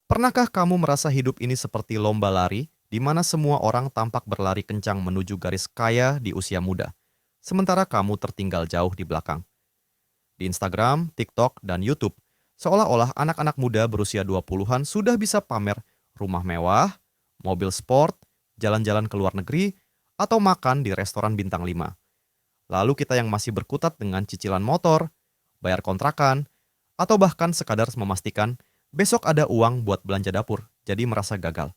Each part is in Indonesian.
Pernahkah kamu merasa hidup ini seperti lomba lari, di mana semua orang tampak berlari kencang menuju garis kaya di usia muda, sementara kamu tertinggal jauh di belakang? Di Instagram, TikTok, dan YouTube, seolah-olah anak-anak muda berusia 20-an sudah bisa pamer rumah mewah, mobil sport, jalan-jalan ke luar negeri, atau makan di restoran bintang 5. Lalu kita yang masih berkutat dengan cicilan motor, bayar kontrakan, atau bahkan sekadar memastikan besok ada uang buat belanja dapur, jadi merasa gagal.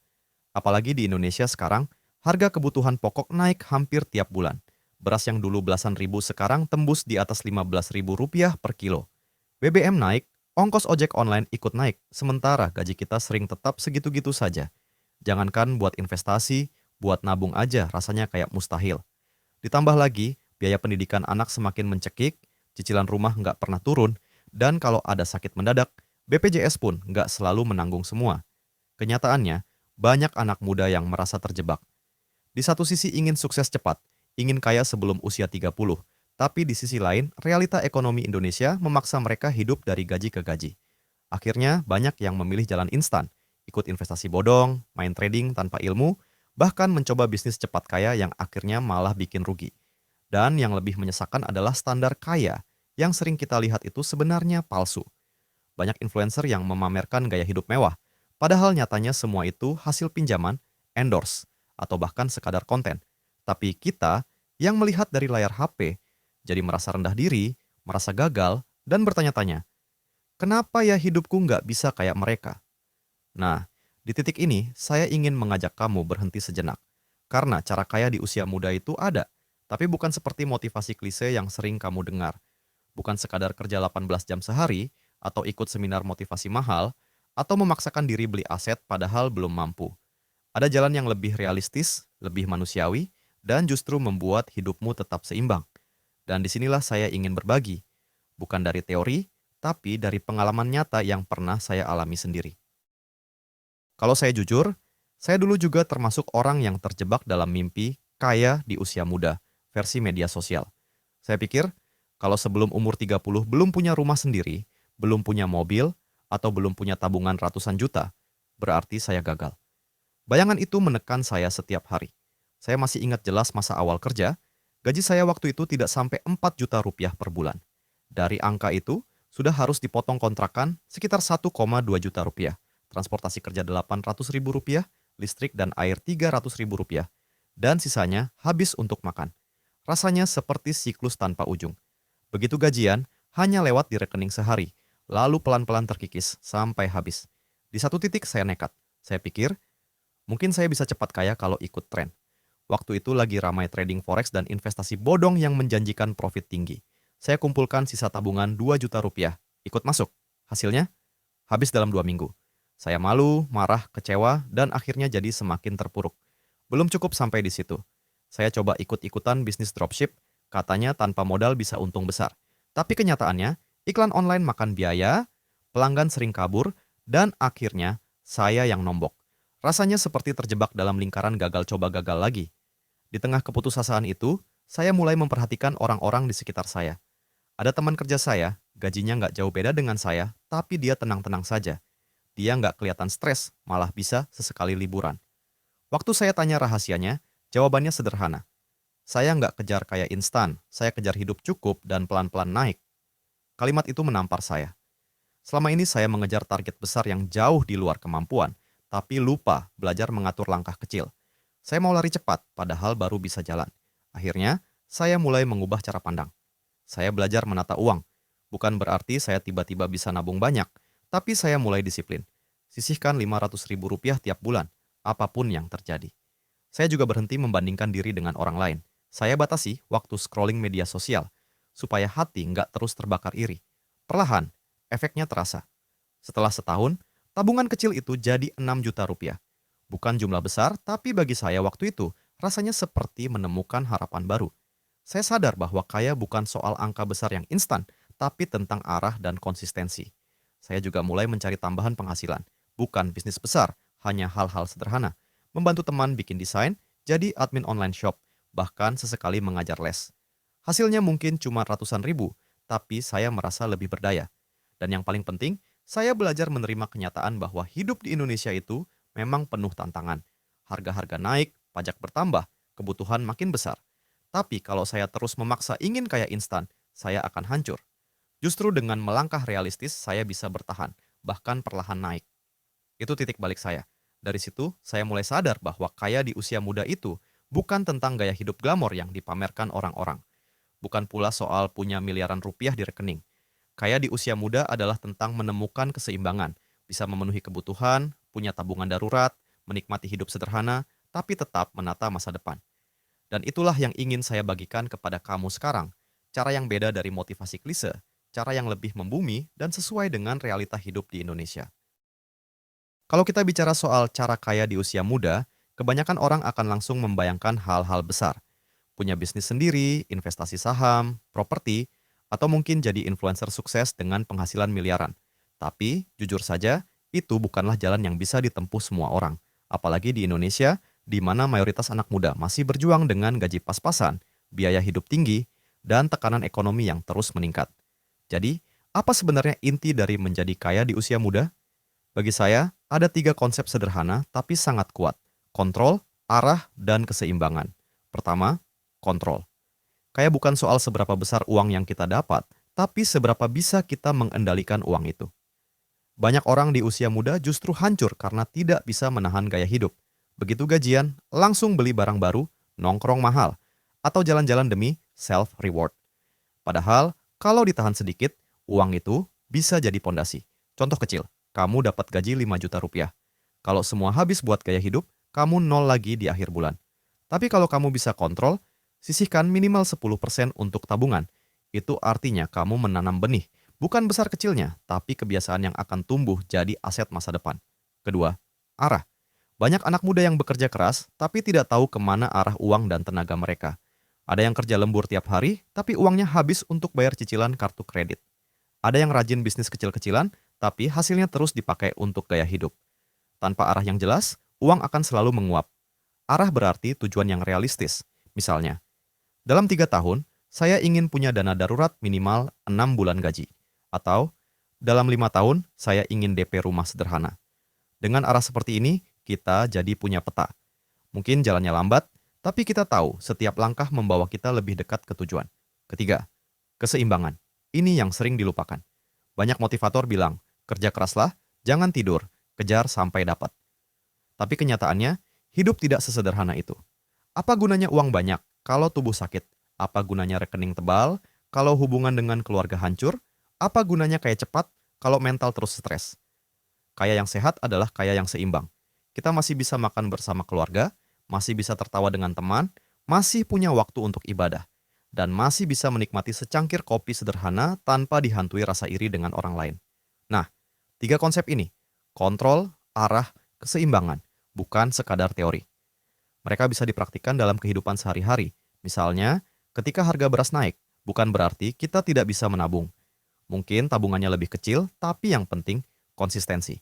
Apalagi di Indonesia sekarang, harga kebutuhan pokok naik hampir tiap bulan. Beras yang dulu belasan ribu sekarang tembus di atas Rp15.000 per kilo. BBM naik, ongkos ojek online ikut naik, sementara gaji kita sering tetap segitu-gitu saja. Jangankan buat investasi, buat nabung aja rasanya kayak mustahil. Ditambah lagi, biaya pendidikan anak semakin mencekik, cicilan rumah nggak pernah turun, dan kalau ada sakit mendadak, BPJS pun nggak selalu menanggung semua. Kenyataannya, banyak anak muda yang merasa terjebak. Di satu sisi ingin sukses cepat, ingin kaya sebelum usia 30, tapi di sisi lain, realita ekonomi Indonesia memaksa mereka hidup dari gaji ke gaji. Akhirnya, banyak yang memilih jalan instan, ikut investasi bodong, main trading tanpa ilmu, bahkan mencoba bisnis cepat kaya yang akhirnya malah bikin rugi. Dan yang lebih menyesakan adalah standar kaya yang sering kita lihat itu sebenarnya palsu. Banyak influencer yang memamerkan gaya hidup mewah, padahal nyatanya semua itu hasil pinjaman, endorse, atau bahkan sekadar konten. Tapi kita yang melihat dari layar HP jadi merasa rendah diri, merasa gagal, dan bertanya-tanya, kenapa ya hidupku nggak bisa kayak mereka? Nah, di titik ini saya ingin mengajak kamu berhenti sejenak. Karena cara kaya di usia muda itu ada, tapi bukan seperti motivasi klise yang sering kamu dengar. Bukan sekadar kerja 18 jam sehari, atau ikut seminar motivasi mahal, atau memaksakan diri beli aset padahal belum mampu. Ada jalan yang lebih realistis, lebih manusiawi, dan justru membuat hidupmu tetap seimbang. Dan disinilah saya ingin berbagi. Bukan dari teori, tapi dari pengalaman nyata yang pernah saya alami sendiri. Kalau saya jujur, saya dulu juga termasuk orang yang terjebak dalam mimpi kaya di usia muda, versi media sosial. Saya pikir, kalau sebelum umur 30 belum punya rumah sendiri, belum punya mobil, atau belum punya tabungan ratusan juta, berarti saya gagal. Bayangan itu menekan saya setiap hari. Saya masih ingat jelas masa awal kerja, gaji saya waktu itu tidak sampai 4 juta rupiah per bulan. Dari angka itu, sudah harus dipotong kontrakan sekitar 1,2 juta rupiah, transportasi kerja 800 ribu rupiah, listrik dan air 300 ribu rupiah, dan sisanya habis untuk makan. Rasanya seperti siklus tanpa ujung. Begitu gajian, hanya lewat di rekening sehari, lalu pelan-pelan terkikis sampai habis. Di satu titik saya nekat. Saya pikir, mungkin saya bisa cepat kaya kalau ikut tren. Waktu itu lagi ramai trading forex dan investasi bodong yang menjanjikan profit tinggi. Saya kumpulkan sisa tabungan 2 juta rupiah, ikut masuk. Hasilnya, habis dalam 2 minggu. Saya malu, marah, kecewa, dan akhirnya jadi semakin terpuruk. Belum cukup sampai di situ. Saya coba ikut-ikutan bisnis dropship, katanya tanpa modal bisa untung besar. Tapi kenyataannya, iklan online makan biaya, pelanggan sering kabur, dan akhirnya saya yang nombok. Rasanya seperti terjebak dalam lingkaran gagal coba gagal lagi. Di tengah keputusasaan itu, saya mulai memperhatikan orang-orang di sekitar saya. Ada teman kerja saya, gajinya nggak jauh beda dengan saya, tapi dia tenang-tenang saja. Dia nggak kelihatan stres, malah bisa sesekali liburan. Waktu saya tanya rahasianya, jawabannya sederhana. Saya nggak kejar kaya instan, saya kejar hidup cukup dan pelan-pelan naik. Kalimat itu menampar saya. Selama ini saya mengejar target besar yang jauh di luar kemampuan, tapi lupa belajar mengatur langkah kecil. Saya mau lari cepat, padahal baru bisa jalan. Akhirnya, saya mulai mengubah cara pandang. Saya belajar menata uang. Bukan berarti saya tiba-tiba bisa nabung banyak, tapi saya mulai disiplin. Sisihkan 500 ribu rupiah tiap bulan, apapun yang terjadi. Saya juga berhenti membandingkan diri dengan orang lain. Saya batasi waktu scrolling media sosial, supaya hati nggak terus terbakar iri. Perlahan, efeknya terasa. Setelah setahun, tabungan kecil itu jadi 6 juta rupiah. Bukan jumlah besar, tapi bagi saya waktu itu, rasanya seperti menemukan harapan baru. Saya sadar bahwa kaya bukan soal angka besar yang instan, tapi tentang arah dan konsistensi. Saya juga mulai mencari tambahan penghasilan, bukan bisnis besar, hanya hal-hal sederhana. Membantu teman bikin desain, jadi admin online shop, bahkan sesekali mengajar les. Hasilnya mungkin cuma ratusan ribu, tapi saya merasa lebih berdaya. Dan yang paling penting, saya belajar menerima kenyataan bahwa hidup di Indonesia itu memang penuh tantangan. Harga-harga naik, pajak bertambah, kebutuhan makin besar. Tapi kalau saya terus memaksa ingin kaya instan, saya akan hancur. Justru dengan melangkah realistis, saya bisa bertahan, bahkan perlahan naik. Itu titik balik saya. Dari situ, saya mulai sadar bahwa kaya di usia muda itu bukan tentang gaya hidup glamor yang dipamerkan orang-orang. Bukan pula soal punya miliaran rupiah di rekening. Kaya di usia muda adalah tentang menemukan keseimbangan, bisa memenuhi kebutuhan, punya tabungan darurat, menikmati hidup sederhana, tapi tetap menata masa depan. Dan itulah yang ingin saya bagikan kepada kamu sekarang. Cara yang beda dari motivasi klise, cara yang lebih membumi dan sesuai dengan realita hidup di Indonesia. Kalau kita bicara soal cara kaya di usia muda, kebanyakan orang akan langsung membayangkan hal-hal besar. Punya bisnis sendiri, investasi saham, properti, atau mungkin jadi influencer sukses dengan penghasilan miliaran. Tapi, jujur saja, itu bukanlah jalan yang bisa ditempuh semua orang. Apalagi di Indonesia, di mana mayoritas anak muda masih berjuang dengan gaji pas-pasan, biaya hidup tinggi, dan tekanan ekonomi yang terus meningkat. Jadi, apa sebenarnya inti dari menjadi kaya di usia muda? Bagi saya, ada 3 konsep sederhana tapi sangat kuat. Kontrol, arah, dan keseimbangan. Pertama, kontrol. Kayak bukan soal seberapa besar uang yang kita dapat, tapi seberapa bisa kita mengendalikan uang itu. Banyak orang di usia muda justru hancur karena tidak bisa menahan gaya hidup. Begitu gajian, langsung beli barang baru, nongkrong mahal, atau jalan-jalan demi self-reward. Padahal, kalau ditahan sedikit, uang itu bisa jadi pondasi. Contoh kecil, kamu dapat gaji 5 juta rupiah. Kalau semua habis buat gaya hidup, kamu nol lagi di akhir bulan. Tapi kalau kamu bisa kontrol, sisihkan minimal 10% untuk tabungan. Itu artinya kamu menanam benih, bukan besar kecilnya, tapi kebiasaan yang akan tumbuh jadi aset masa depan. Kedua, arah. Banyak anak muda yang bekerja keras, tapi tidak tahu kemana arah uang dan tenaga mereka. Ada yang kerja lembur tiap hari, tapi uangnya habis untuk bayar cicilan kartu kredit. Ada yang rajin bisnis kecil-kecilan, tapi hasilnya terus dipakai untuk gaya hidup. Tanpa arah yang jelas, uang akan selalu menguap. Arah berarti tujuan yang realistis. Misalnya, dalam 3 tahun, saya ingin punya dana darurat minimal 6 bulan gaji. Atau, dalam 5 tahun, saya ingin DP rumah sederhana. Dengan arah seperti ini, kita jadi punya peta. Mungkin jalannya lambat, tapi kita tahu setiap langkah membawa kita lebih dekat ke tujuan. Ketiga, keseimbangan. Ini yang sering dilupakan. Banyak motivator bilang, kerja keraslah, jangan tidur, kejar sampai dapat. Tapi kenyataannya, hidup tidak sesederhana itu. Apa gunanya uang banyak kalau tubuh sakit? Apa gunanya rekening tebal kalau hubungan dengan keluarga hancur? Apa gunanya kaya cepat kalau mental terus stres? Kaya yang sehat adalah kaya yang seimbang. Kita masih bisa makan bersama keluarga, masih bisa tertawa dengan teman, masih punya waktu untuk ibadah, dan masih bisa menikmati secangkir kopi sederhana tanpa dihantui rasa iri dengan orang lain. Nah, 3 konsep ini, kontrol, arah, keseimbangan, bukan sekadar teori. Mereka bisa dipraktikkan dalam kehidupan sehari-hari. Misalnya, ketika harga beras naik, bukan berarti kita tidak bisa menabung. Mungkin tabungannya lebih kecil, tapi yang penting konsistensi.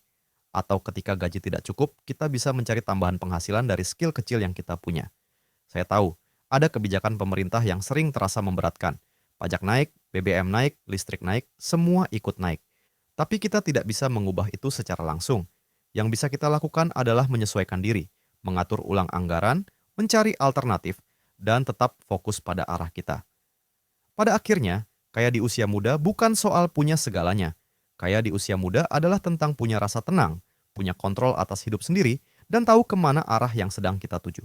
Atau ketika gaji tidak cukup, kita bisa mencari tambahan penghasilan dari skill kecil yang kita punya. Saya tahu, ada kebijakan pemerintah yang sering terasa memberatkan. Pajak naik, BBM naik, listrik naik, semua ikut naik. Tapi kita tidak bisa mengubah itu secara langsung. Yang bisa kita lakukan adalah menyesuaikan diri, mengatur ulang anggaran, mencari alternatif, dan tetap fokus pada arah kita. Pada akhirnya, kaya di usia muda bukan soal punya segalanya. Kaya di usia muda adalah tentang punya rasa tenang, punya kontrol atas hidup sendiri, dan tahu kemana arah yang sedang kita tuju.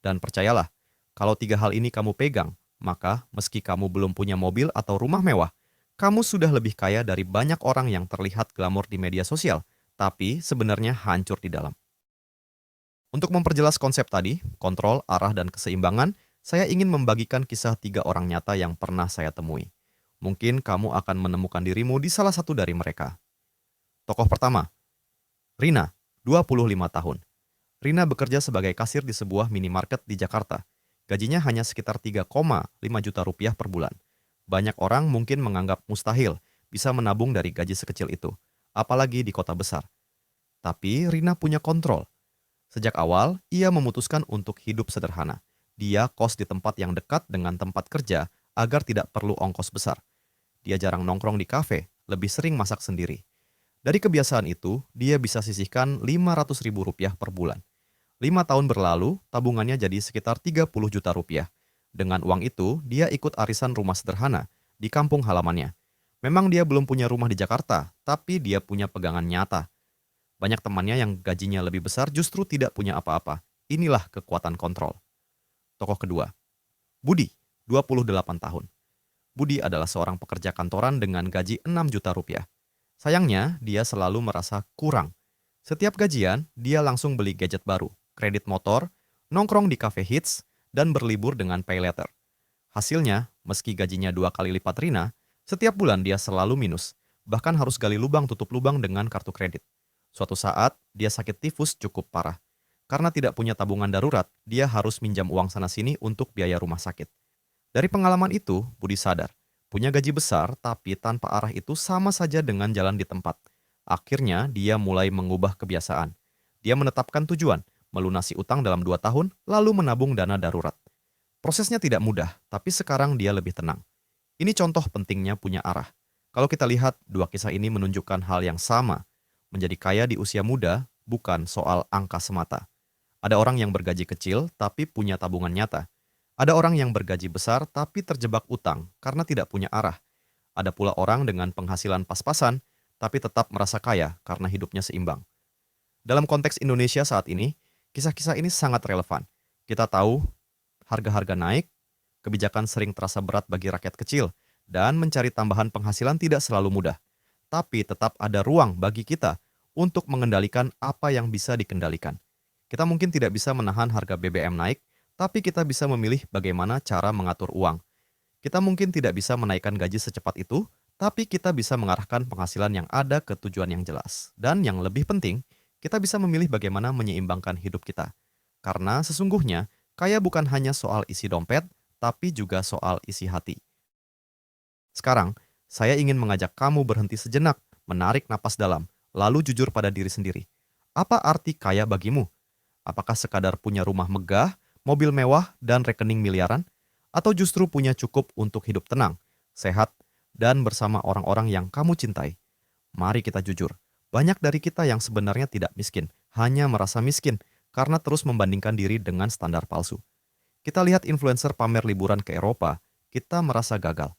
Dan percayalah, kalau 3 hal ini kamu pegang, maka meski kamu belum punya mobil atau rumah mewah, kamu sudah lebih kaya dari banyak orang yang terlihat glamor di media sosial, tapi sebenarnya hancur di dalam. Untuk memperjelas konsep tadi, kontrol, arah, dan keseimbangan, saya ingin membagikan kisah 3 orang nyata yang pernah saya temui. Mungkin kamu akan menemukan dirimu di salah satu dari mereka. Tokoh pertama, Rina, 25 tahun. Rina bekerja sebagai kasir di sebuah minimarket di Jakarta. Gajinya hanya sekitar 3,5 juta rupiah per bulan. Banyak orang mungkin menganggap mustahil bisa menabung dari gaji sekecil itu, apalagi di kota besar. Tapi Rina punya kontrol. Sejak awal, ia memutuskan untuk hidup sederhana. Dia kos di tempat yang dekat dengan tempat kerja agar tidak perlu ongkos besar. Dia jarang nongkrong di kafe, lebih sering masak sendiri. Dari kebiasaan itu, dia bisa sisihkan Rp500.000 per bulan. 5 tahun berlalu, tabungannya jadi sekitar 30 juta rupiah. Dengan uang itu, dia ikut arisan rumah sederhana di kampung halamannya. Memang dia belum punya rumah di Jakarta, tapi dia punya pegangan nyata. Banyak temannya yang gajinya lebih besar justru tidak punya apa-apa. Inilah kekuatan kontrol. Tokoh kedua, Budi, 28 tahun. Budi adalah seorang pekerja kantoran dengan gaji 6 juta rupiah. Sayangnya, dia selalu merasa kurang. Setiap gajian, dia langsung beli gadget baru, kredit motor, nongkrong di cafe hits, dan berlibur dengan pay letter. Hasilnya, meski gajinya 2 kali lipat Rina, setiap bulan dia selalu minus, bahkan harus gali lubang tutup lubang dengan kartu kredit. Suatu saat, dia sakit tifus cukup parah. Karena tidak punya tabungan darurat, dia harus minjam uang sana-sini untuk biaya rumah sakit. Dari pengalaman itu, Budi sadar, punya gaji besar tapi tanpa arah itu sama saja dengan jalan di tempat. Akhirnya, dia mulai mengubah kebiasaan. Dia menetapkan tujuan, melunasi utang dalam 2 tahun, lalu menabung dana darurat. Prosesnya tidak mudah, tapi sekarang dia lebih tenang. Ini contoh pentingnya punya arah. Kalau kita lihat, dua kisah ini menunjukkan hal yang sama. Menjadi kaya di usia muda bukan soal angka semata. Ada orang yang bergaji kecil tapi punya tabungan nyata. Ada orang yang bergaji besar tapi terjebak utang karena tidak punya arah. Ada pula orang dengan penghasilan pas-pasan tapi tetap merasa kaya karena hidupnya seimbang. Dalam konteks Indonesia saat ini, kisah-kisah ini sangat relevan. Kita tahu harga-harga naik, kebijakan sering terasa berat bagi rakyat kecil, dan mencari tambahan penghasilan tidak selalu mudah. Tapi tetap ada ruang bagi kita untuk mengendalikan apa yang bisa dikendalikan. Kita mungkin tidak bisa menahan harga BBM naik, tapi kita bisa memilih bagaimana cara mengatur uang. Kita mungkin tidak bisa menaikkan gaji secepat itu, tapi kita bisa mengarahkan penghasilan yang ada ke tujuan yang jelas. Dan yang lebih penting, kita bisa memilih bagaimana menyeimbangkan hidup kita. Karena sesungguhnya, kaya bukan hanya soal isi dompet, tapi juga soal isi hati. Sekarang, saya ingin mengajak kamu berhenti sejenak, menarik napas dalam, lalu jujur pada diri sendiri. Apa arti kaya bagimu? Apakah sekadar punya rumah megah, mobil mewah, dan rekening miliaran? Atau justru punya cukup untuk hidup tenang, sehat, dan bersama orang-orang yang kamu cintai? Mari kita jujur, banyak dari kita yang sebenarnya tidak miskin, hanya merasa miskin karena terus membandingkan diri dengan standar palsu. Kita lihat influencer pamer liburan ke Eropa, kita merasa gagal.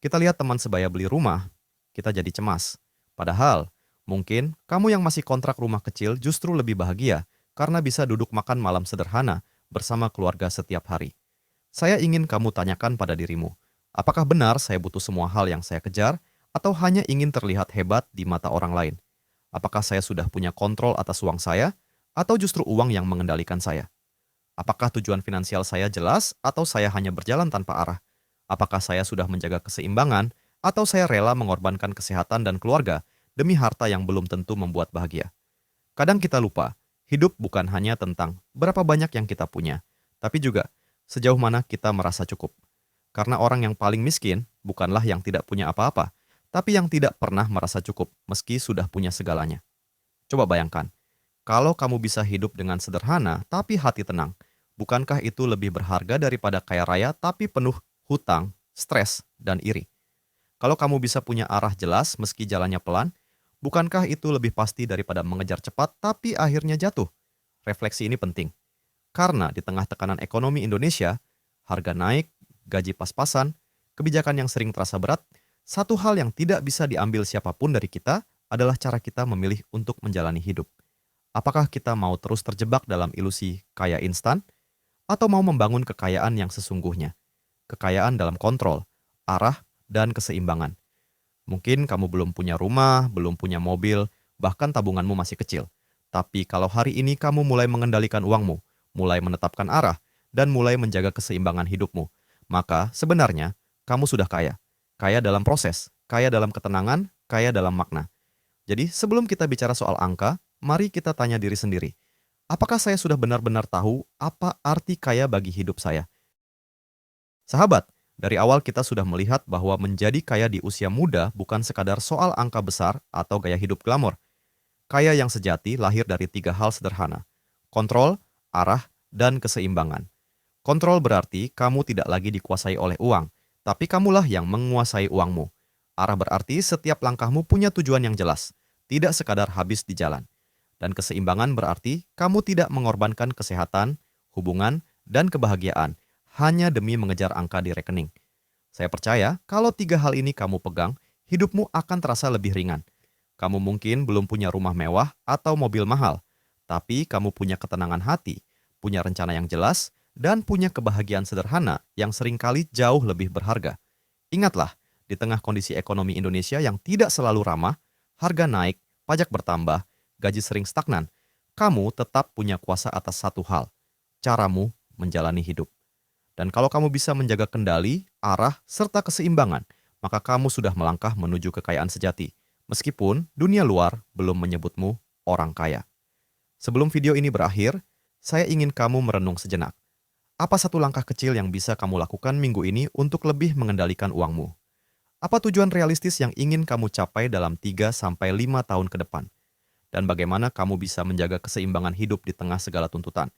Kita lihat teman sebaya beli rumah, kita jadi cemas. Padahal, mungkin kamu yang masih kontrak rumah kecil justru lebih bahagia karena bisa duduk makan malam sederhana bersama keluarga setiap hari. Saya ingin kamu tanyakan pada dirimu, apakah benar saya butuh semua hal yang saya kejar atau hanya ingin terlihat hebat di mata orang lain? Apakah saya sudah punya kontrol atas uang saya atau justru uang yang mengendalikan saya? Apakah tujuan finansial saya jelas atau saya hanya berjalan tanpa arah? Apakah saya sudah menjaga keseimbangan atau saya rela mengorbankan kesehatan dan keluarga demi harta yang belum tentu membuat bahagia? Kadang kita lupa, hidup bukan hanya tentang berapa banyak yang kita punya, tapi juga sejauh mana kita merasa cukup. Karena orang yang paling miskin bukanlah yang tidak punya apa-apa, tapi yang tidak pernah merasa cukup meski sudah punya segalanya. Coba bayangkan, kalau kamu bisa hidup dengan sederhana tapi hati tenang, bukankah itu lebih berharga daripada kaya raya tapi penuh hutang, stres, dan iri? Kalau kamu bisa punya arah jelas meski jalannya pelan, bukankah itu lebih pasti daripada mengejar cepat tapi akhirnya jatuh? Refleksi ini penting. Karena di tengah tekanan ekonomi Indonesia, harga naik, gaji pas-pasan, kebijakan yang sering terasa berat, satu hal yang tidak bisa diambil siapapun dari kita adalah cara kita memilih untuk menjalani hidup. Apakah kita mau terus terjebak dalam ilusi kaya instan, atau mau membangun kekayaan yang sesungguhnya? Kekayaan dalam kontrol, arah, dan keseimbangan. Mungkin kamu belum punya rumah, belum punya mobil, bahkan tabunganmu masih kecil. Tapi kalau hari ini kamu mulai mengendalikan uangmu, mulai menetapkan arah, dan mulai menjaga keseimbangan hidupmu, maka sebenarnya kamu sudah kaya. Kaya dalam proses, kaya dalam ketenangan, kaya dalam makna. Jadi sebelum kita bicara soal angka, mari kita tanya diri sendiri. Apakah saya sudah benar-benar tahu apa arti kaya bagi hidup saya? Sahabat, dari awal kita sudah melihat bahwa menjadi kaya di usia muda bukan sekadar soal angka besar atau gaya hidup glamor. Kaya yang sejati lahir dari 3 hal sederhana: kontrol, arah, dan keseimbangan. Kontrol berarti kamu tidak lagi dikuasai oleh uang, tapi kamulah yang menguasai uangmu. Arah berarti setiap langkahmu punya tujuan yang jelas, tidak sekadar habis di jalan. Dan keseimbangan berarti kamu tidak mengorbankan kesehatan, hubungan, dan kebahagiaan hanya demi mengejar angka di rekening. Saya percaya kalau 3 hal ini kamu pegang, hidupmu akan terasa lebih ringan. Kamu mungkin belum punya rumah mewah atau mobil mahal, tapi kamu punya ketenangan hati, punya rencana yang jelas, dan punya kebahagiaan sederhana yang seringkali jauh lebih berharga. Ingatlah, di tengah kondisi ekonomi Indonesia yang tidak selalu ramah, harga naik, pajak bertambah, gaji sering stagnan, kamu tetap punya kuasa atas satu hal, caramu menjalani hidup. Dan kalau kamu bisa menjaga kendali, arah, serta keseimbangan, maka kamu sudah melangkah menuju kekayaan sejati, meskipun dunia luar belum menyebutmu orang kaya. Sebelum video ini berakhir, saya ingin kamu merenung sejenak. Apa satu langkah kecil yang bisa kamu lakukan minggu ini untuk lebih mengendalikan uangmu? Apa tujuan realistis yang ingin kamu capai dalam 3 sampai 5 tahun ke depan? Dan bagaimana kamu bisa menjaga keseimbangan hidup di tengah segala tuntutan?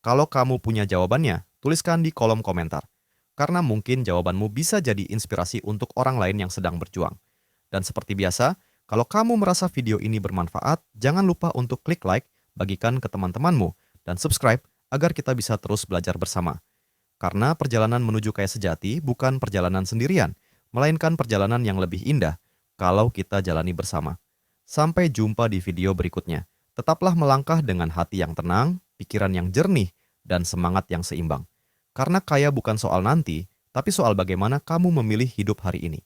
Kalau kamu punya jawabannya, tuliskan di kolom komentar. Karena mungkin jawabanmu bisa jadi inspirasi untuk orang lain yang sedang berjuang. Dan seperti biasa, kalau kamu merasa video ini bermanfaat, jangan lupa untuk klik like, bagikan ke teman-temanmu, dan subscribe agar kita bisa terus belajar bersama. Karena perjalanan menuju kaya sejati bukan perjalanan sendirian, melainkan perjalanan yang lebih indah kalau kita jalani bersama. Sampai jumpa di video berikutnya. Tetaplah melangkah dengan hati yang tenang, pikiran yang jernih, dan semangat yang seimbang. Karena kaya bukan soal nanti, tapi soal bagaimana kamu memilih hidup hari ini.